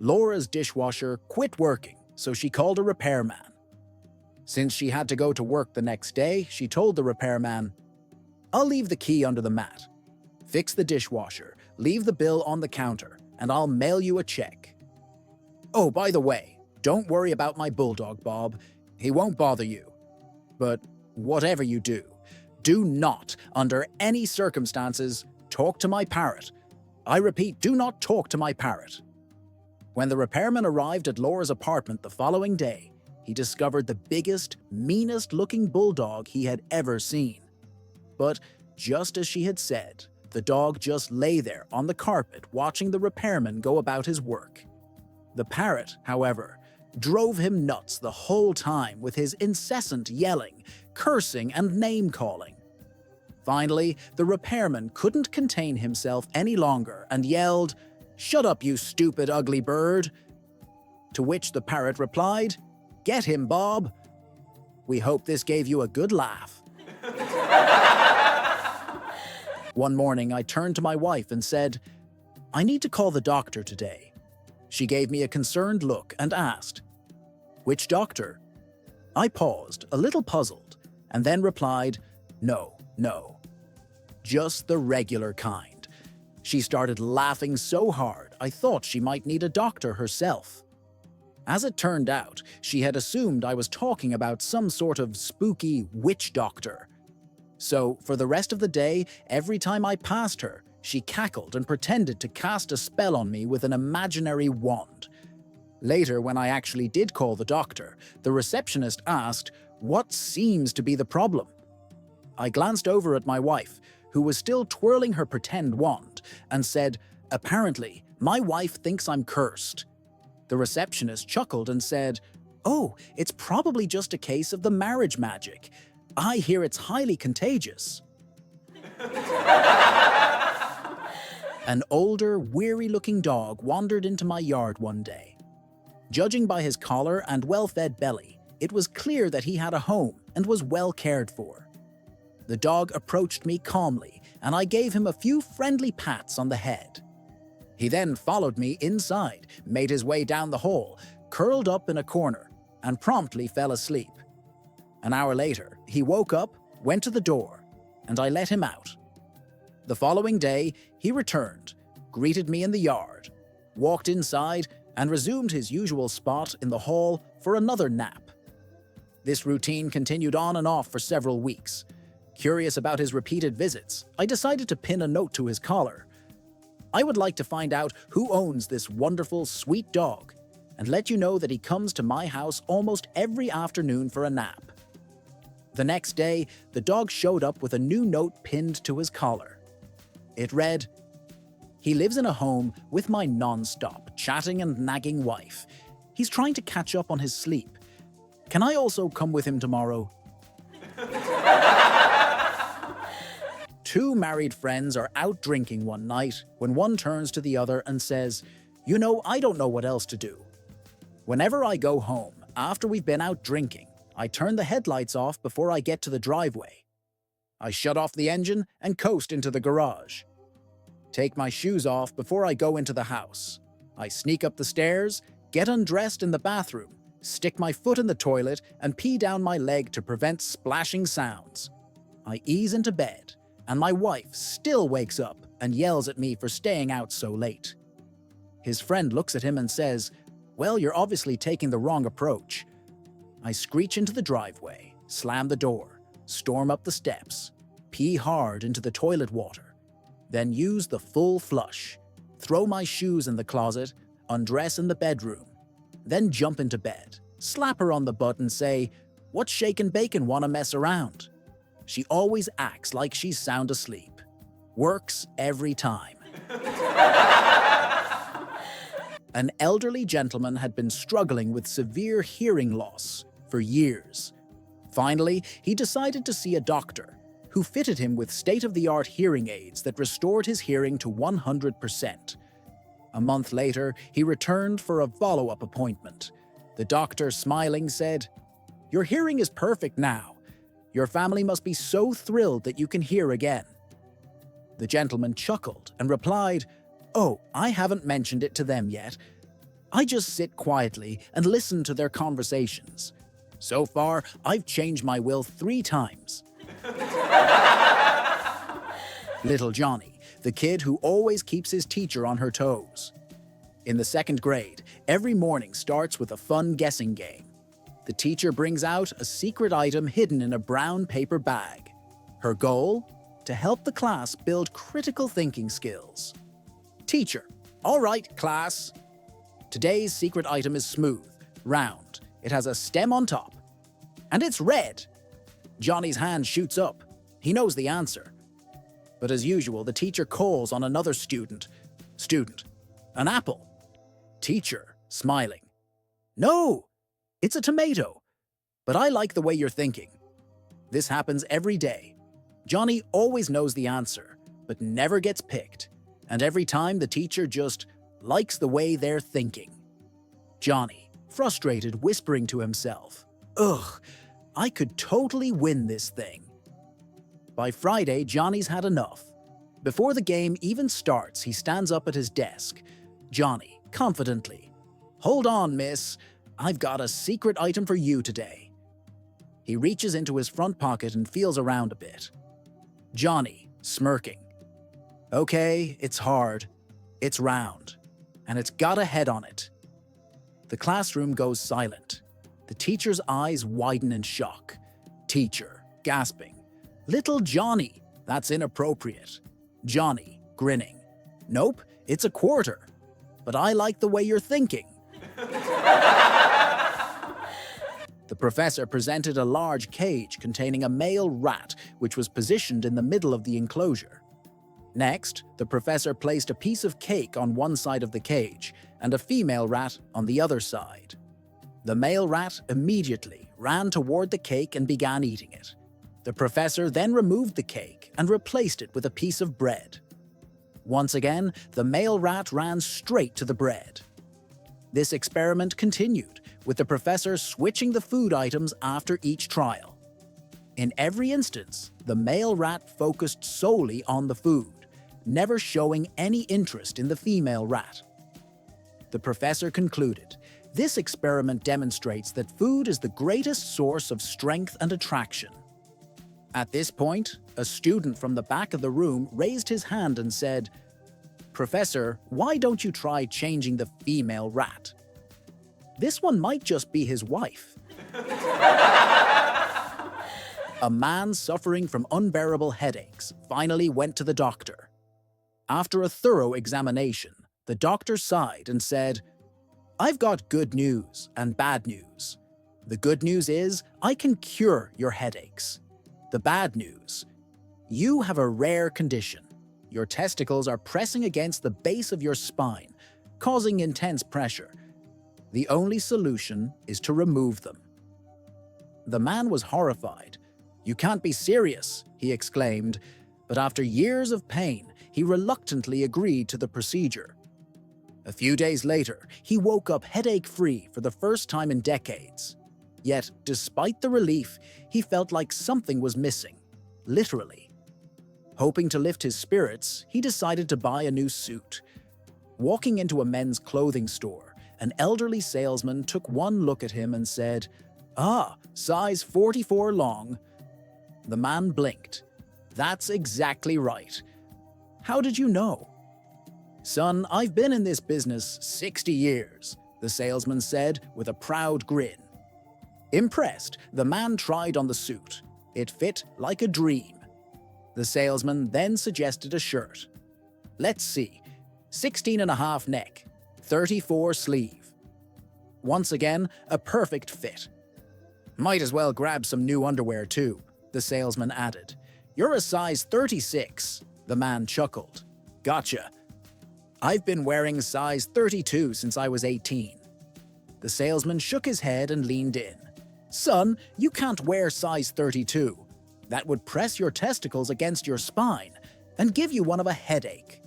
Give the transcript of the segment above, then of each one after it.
Laura's dishwasher quit working, so she called a repairman. Since she had to go to work the next day, she told the repairman, "I'll leave the key under the mat. Fix the dishwasher, leave the bill on the counter, and I'll mail you a check. Oh, by the way, don't worry about my bulldog, Bob. He won't bother you. But whatever you do not, under any circumstances, talk to my parrot. I repeat, do not talk to my parrot." When the repairman arrived at Laura's apartment the following day, he discovered the biggest, meanest-looking bulldog he had ever seen. But just as she had said, the dog just lay there on the carpet watching the repairman go about his work. The parrot, however, drove him nuts the whole time with his incessant yelling, cursing, and name-calling. Finally, the repairman couldn't contain himself any longer and yelled, "Shut up, you stupid, ugly bird!" To which the parrot replied, "Get him, Bob. We hope this gave you a good laugh." One morning, I turned to my wife and said, "I need to call the doctor today." She gave me a concerned look and asked, "Which doctor?" I paused, a little puzzled, and then replied, No, just the regular kind." She started laughing so hard, I thought she might need a doctor herself. As it turned out, she had assumed I was talking about some sort of spooky witch doctor. So, for the rest of the day, every time I passed her, she cackled and pretended to cast a spell on me with an imaginary wand. Later, when I actually did call the doctor, the receptionist asked, "What seems to be the problem?" I glanced over at my wife, who was still twirling her pretend wand, and said, "Apparently, my wife thinks I'm cursed." The receptionist chuckled and said, "Oh, it's probably just a case of the marriage magic. I hear it's highly contagious." An older, weary-looking dog wandered into my yard one day. Judging by his collar and well-fed belly, it was clear that he had a home and was well cared for. The dog approached me calmly, and I gave him a few friendly pats on the head. He then followed me inside, made his way down the hall, curled up in a corner, and promptly fell asleep. An hour later, he woke up, went to the door, and I let him out. The following day, he returned, greeted me in the yard, walked inside, and resumed his usual spot in the hall for another nap. This routine continued on and off for several weeks. Curious about his repeated visits, I decided to pin a note to his collar. I would like to find out who owns this wonderful, sweet dog, and let you know that he comes to my house almost every afternoon for a nap. The next day, the dog showed up with a new note pinned to his collar. It read, "He lives in a home with my non-stop, chatting and nagging wife. He's trying to catch up on his sleep. Can I also come with him tomorrow?" Two married friends are out drinking one night when one turns to the other and says, "You know, I don't know what else to do. Whenever I go home, after we've been out drinking, I turn the headlights off before I get to the driveway. I shut off the engine and coast into the garage. Take my shoes off before I go into the house. I sneak up the stairs, get undressed in the bathroom, stick my foot in the toilet, and pee down my leg to prevent splashing sounds. I ease into bed, and my wife still wakes up and yells at me for staying out so late." His friend looks at him and says, "Well, you're obviously taking the wrong approach." I screech into the driveway, slam the door, storm up the steps, pee hard into the toilet water, then use the full flush, throw my shoes in the closet, undress in the bedroom, then jump into bed, slap her on the butt and say, "What's shakin' bacon, wanna mess around?" She always acts like she's sound asleep. Works every time. An elderly gentleman had been struggling with severe hearing loss for years. Finally, he decided to see a doctor who fitted him with state-of-the-art hearing aids that restored his hearing to 100%. A month later, he returned for a follow-up appointment. The doctor, smiling, said, "Your hearing is perfect now. Your family must be so thrilled that you can hear again." The gentleman chuckled and replied, "Oh, I haven't mentioned it to them yet. I just sit quietly and listen to their conversations. So far, I've changed my will 3 times. Little Johnny, the kid who always keeps his teacher on her toes. In the 2nd grade, every morning starts with a fun guessing game. The teacher brings out a secret item hidden in a brown paper bag. Her goal? To help the class build critical thinking skills. Teacher: all right, class. Today's secret item is smooth, round. It has a stem on top. And it's red. Johnny's hand shoots up. He knows the answer. But as usual, the teacher calls on another student. Student: an apple. Teacher, smiling: no, it's a tomato. But I like the way you're thinking. This happens every day. Johnny always knows the answer, but never gets picked. And every time the teacher just likes the way they're thinking. Johnny, frustrated, whispering to himself, ugh, I could totally win this thing. By Friday, Johnny's had enough. Before the game even starts, he stands up at his desk. Johnny, confidently, hold on, miss. I've got a secret item for you today. He reaches into his front pocket and feels around a bit. Johnny, smirking. Okay, it's hard. It's round. And it's got a head on it. The classroom goes silent. The teacher's eyes widen in shock. Teacher, gasping. Little Johnny, that's inappropriate. Johnny, grinning. Nope, it's a quarter. But I like the way you're thinking. The professor presented a large cage containing a male rat, which was positioned in the middle of the enclosure. Next, the professor placed a piece of cake on one side of the cage and a female rat on the other side. The male rat immediately ran toward the cake and began eating it. The professor then removed the cake and replaced it with a piece of bread. Once again, the male rat ran straight to the bread. This experiment continued, with the professor switching the food items after each trial. In every instance, the male rat focused solely on the food, never showing any interest in the female rat. The professor concluded, this experiment demonstrates that food is the greatest source of strength and attraction. At this point, a student from the back of the room raised his hand and said, Professor, why don't you try changing the female rat? This one might just be his wife. A man suffering from unbearable headaches finally went to the doctor. After a thorough examination, the doctor sighed and said, I've got good news and bad news. The good news is I can cure your headaches. The bad news, you have a rare condition. Your testicles are pressing against the base of your spine, causing intense pressure. The only solution is to remove them. The man was horrified. You can't be serious, he exclaimed, but after years of pain, he reluctantly agreed to the procedure. A few days later, he woke up headache-free for the first time in decades. Yet, despite the relief, he felt like something was missing, literally. Hoping to lift his spirits, he decided to buy a new suit. Walking into a men's clothing store, an elderly salesman took one look at him and said, size 44 long. The man blinked. That's exactly right. How did you know? Son, I've been in this business 60 years, the salesman said with a proud grin. Impressed, the man tried on the suit. It fit like a dream. The salesman then suggested a shirt. Let's see, 16.5 neck, 34 sleeve. Once again, a perfect fit. Might as well grab some new underwear too, the salesman added. You're a size 36, the man chuckled. Gotcha. I've been wearing size 32 since I was 18. The salesman shook his head and leaned in. Son, you can't wear size 32. That would press your testicles against your spine and give you one of a headache.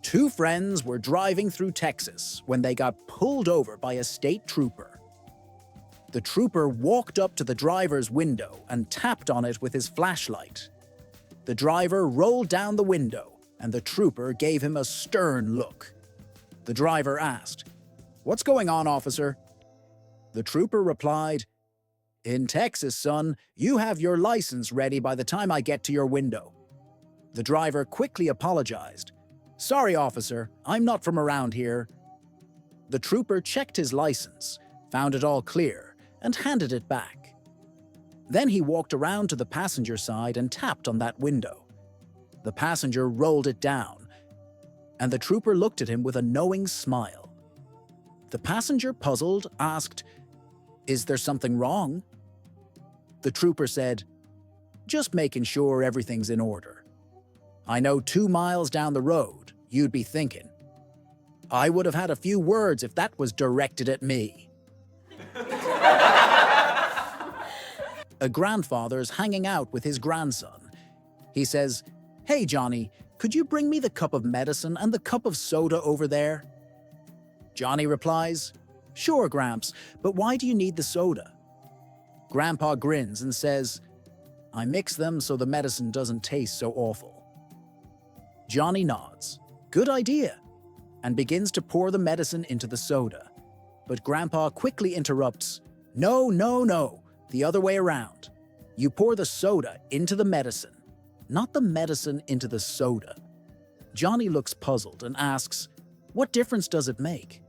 Two friends were driving through Texas when they got pulled over by a state trooper. The trooper walked up to the driver's window and tapped on it with his flashlight. The driver rolled down the window, and the trooper gave him a stern look. The driver asked, "What's going on, officer?" The trooper replied, "In Texas, son, you have your license ready by the time I get to your window." The driver quickly apologized. "Sorry, officer, I'm not from around here." The trooper checked his license, found it all clear, and handed it back. Then he walked around to the passenger side and tapped on that window. The passenger rolled it down, and the trooper looked at him with a knowing smile. The passenger, puzzled, asked, "Is there something wrong?" The trooper said, "Just making sure everything's in order. I know 2 miles down the road, you'd be thinking, I would have had a few words if that was directed at me." A grandfather's hanging out with his grandson. He says, "Hey, Johnny, could you bring me the cup of medicine and the cup of soda over there?" Johnny replies, "Sure, Gramps, but why do you need the soda?" Grandpa grins and says, "I mix them so the medicine doesn't taste so awful." Johnny nods, "Good idea," and begins to pour the medicine into the soda. But Grandpa quickly interrupts, "No, no, no, the other way around. You pour the soda into the medicine, not the medicine into the soda." Johnny looks puzzled and asks, "What difference does it make?"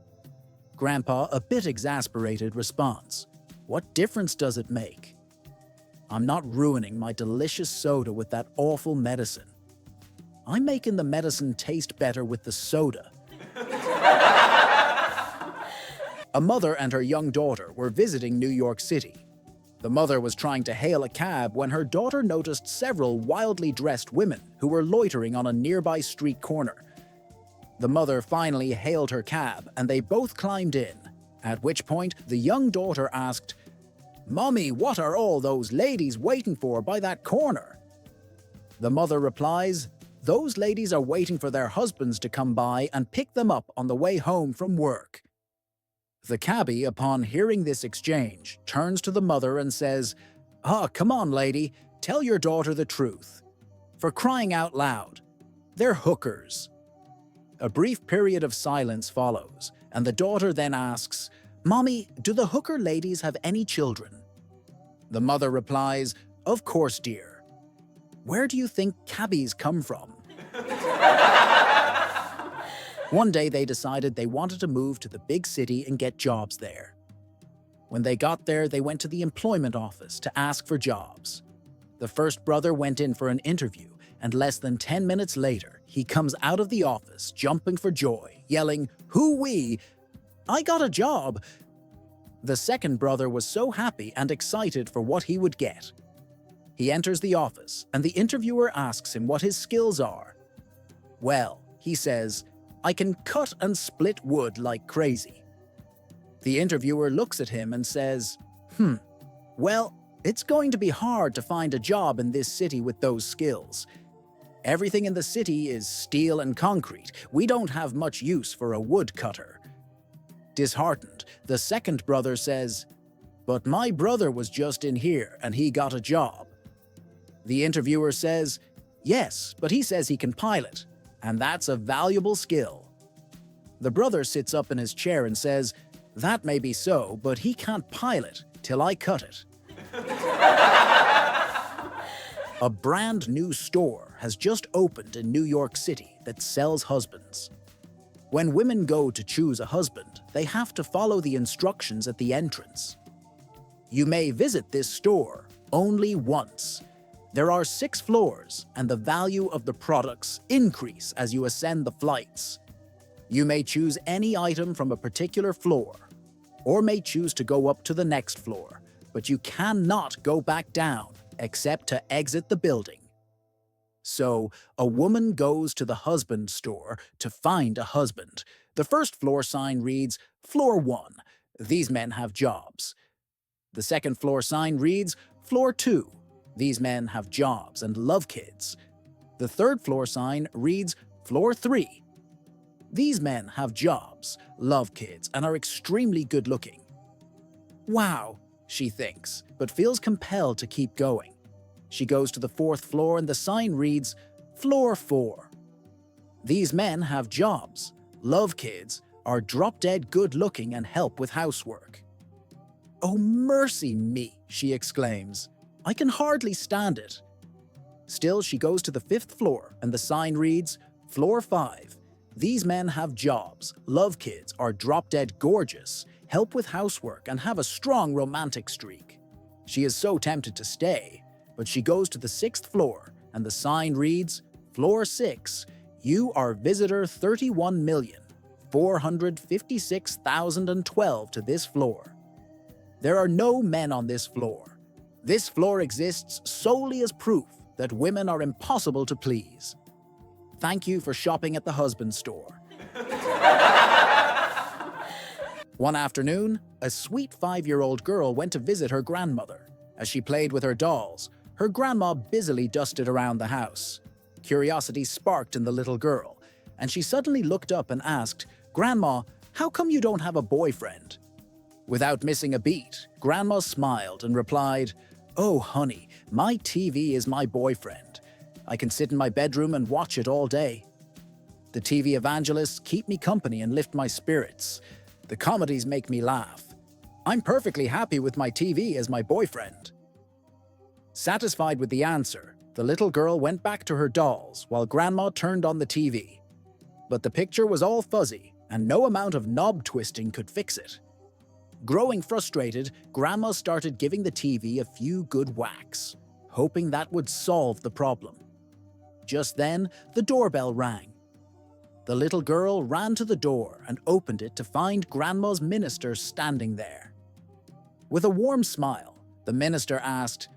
Grandpa, a bit exasperated, responds, "What difference does it make? I'm not ruining my delicious soda with that awful medicine. I'm making the medicine taste better with the soda." A mother and her young daughter were visiting New York City. The mother was trying to hail a cab when her daughter noticed several wildly dressed women who were loitering on a nearby street corner. The mother finally hailed her cab and they both climbed in, at which point the young daughter asked, "Mommy, what are all those ladies waiting for by that corner?" The mother replies, "Those ladies are waiting for their husbands to come by and pick them up on the way home from work." The cabbie, upon hearing this exchange, turns to the mother and says, Come on, lady, tell your daughter the truth. For crying out loud, they're hookers." A brief period of silence follows, and the daughter then asks, "Mommy, do the hooker ladies have any children?" The mother replies, "Of course, dear. Where do you think cabbies come from?" One day they decided they wanted to move to the big city and get jobs there. When they got there, they went to the employment office to ask for jobs. The first brother went in for an interview, and less than 10 minutes later, he comes out of the office jumping for joy, yelling, "Hoo-wee! I got a job!" The second brother was so happy and excited for what he would get. He enters the office, and the interviewer asks him what his skills are. "Well," he says, "I can cut and split wood like crazy." The interviewer looks at him and says, Well, it's going to be hard to find a job in this city with those skills. Everything in the city is steel and concrete. We don't have much use for a woodcutter." Disheartened, the second brother says, "But my brother was just in here and he got a job." The interviewer says, "Yes, but he says he can pilot, and that's a valuable skill." The brother sits up in his chair and says, "That may be so, but he can't pilot till I cut it." A brand new store has just opened in New York City that sells husbands. When women go to choose a husband, they have to follow the instructions at the entrance. You may visit this store only once. There are 6 floors, and the value of the products increase as you ascend the flights. You may choose any item from a particular floor, or may choose to go up to the next floor, but you cannot go back down except to exit the building. So, a woman goes to the husband store to find a husband. The first floor sign reads, "Floor 1, these men have jobs." The second floor sign reads, "Floor 2, these men have jobs and love kids." The third floor sign reads, "Floor 3, these men have jobs, love kids, and are extremely good looking." Wow, she thinks, but feels compelled to keep going. She goes to the 4th floor and the sign reads, "Floor 4, These men have jobs, love kids, are drop-dead good-looking and help with housework. "Oh, mercy me," she exclaims. "I can hardly stand it." Still, she goes to the 5th floor and the sign reads, "Floor 5. These men have jobs, love kids, are drop-dead gorgeous, help with housework, and have a strong romantic streak." She is so tempted to stay, but she goes to the 6th floor and the sign reads, "Floor 6. You are visitor 31,456,012 to this floor. There are no men on this floor. This floor exists solely as proof that women are impossible to please. Thank you for shopping at the husband store." One afternoon, a sweet 5-year-old girl went to visit her grandmother. As she played with her dolls, her grandma busily dusted around the house. Curiosity sparked in the little girl, and she suddenly looked up and asked, "Grandma, how come you don't have a boyfriend?" Without missing a beat, Grandma smiled and replied, "Oh, honey, my TV is my boyfriend. I can sit in my bedroom and watch it all day. The TV evangelists keep me company and lift my spirits. The comedies make me laugh. I'm perfectly happy with my TV as my boyfriend." Satisfied with the answer, the little girl went back to her dolls while Grandma turned on the TV. But the picture was all fuzzy, and no amount of knob twisting could fix it. Growing frustrated, Grandma started giving the TV a few good whacks, hoping that would solve the problem. Just then, the doorbell rang. The little girl ran to the door and opened it to find Grandma's minister standing there. With a warm smile, the minister asked,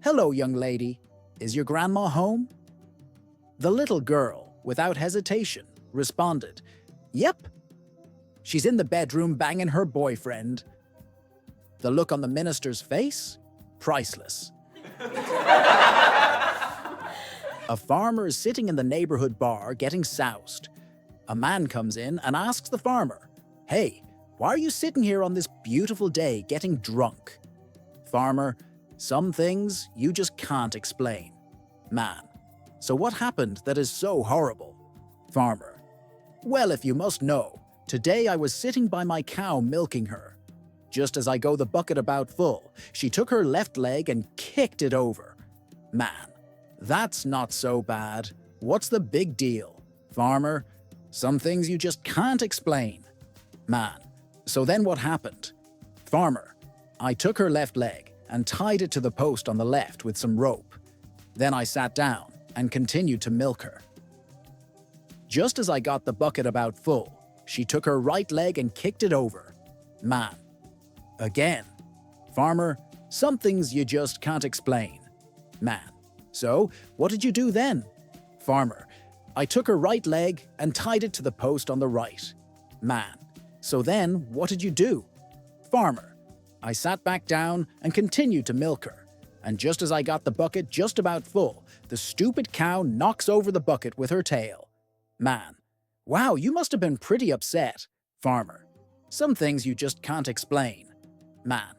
"Hello, young lady. Is your grandma home?" The little girl, without hesitation, responded, "Yep. She's in the bedroom banging her boyfriend." The look on the minister's face? Priceless. A farmer is sitting in the neighborhood bar getting soused. A man comes in and asks the farmer, "Hey, why are you sitting here on this beautiful day getting drunk?" Farmer, "Some things you just can't explain." Man, "So what happened that is so horrible?" Farmer, "Well, if you must know, today I was sitting by my cow milking her. Just as I go the bucket about full, she took her left leg and kicked it over." Man, "That's not so bad. What's the big deal?" Farmer, "Some things you just can't explain." Man, "So then what happened?" Farmer, "I took her left leg and tied it to the post on the left with some rope. Then I sat down and continued to milk her. Just as I got the bucket about full, she took her right leg and kicked it over." Man, again. Farmer, "Some things you just can't explain." Man, "So, what did you do then?" Farmer, "I took her right leg and tied it to the post on the right." Man, "So then, what did you do?" Farmer, "I sat back down and continued to milk her. And just as I got the bucket just about full, the stupid cow knocks over the bucket with her tail." Man, "Wow, you must have been pretty upset." Farmer, "Some things you just can't explain." Man,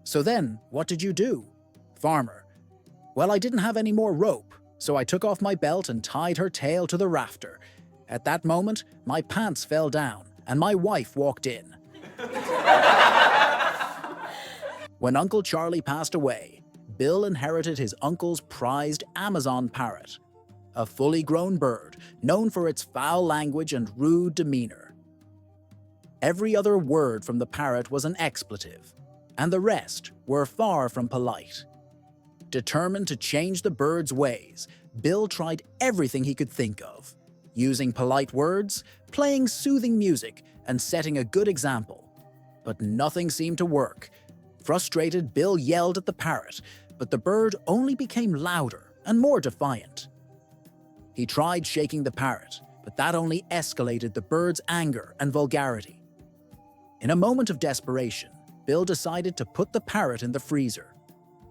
"So then, what did you do?" Farmer, "Well, I didn't have any more rope, so I took off my belt and tied her tail to the rafter. At that moment, my pants fell down, and my wife walked in." When Uncle Charlie passed away, Bill inherited his uncle's prized Amazon parrot, a fully grown bird known for its foul language and rude demeanor. Every other word from the parrot was an expletive, and the rest were far from polite. Determined to change the bird's ways, Bill tried everything he could think of, using polite words, playing soothing music, and setting a good example. But nothing seemed to work. Frustrated, Bill yelled at the parrot, but the bird only became louder and more defiant. He tried shaking the parrot, but that only escalated the bird's anger and vulgarity. In a moment of desperation, Bill decided to put the parrot in the freezer.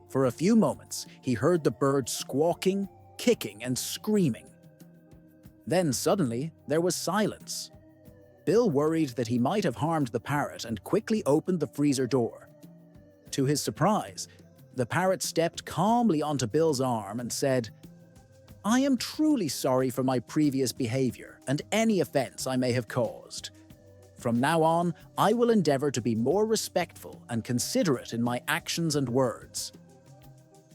For a few moments, he heard the bird squawking, kicking, and screaming. Then suddenly, there was silence. Bill worried that he might have harmed the parrot and quickly opened the freezer door. To his surprise, the parrot stepped calmly onto Bill's arm and said, I am truly sorry for my previous behavior and any offense I may have caused. From now on, I will endeavor to be more respectful and considerate in my actions and words."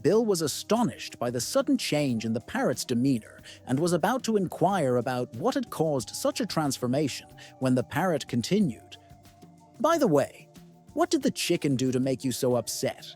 Bill was astonished by the sudden change in the parrot's demeanor and was about to inquire about what had caused such a transformation when the parrot continued, "By the way, what did the chicken do to make you so upset?"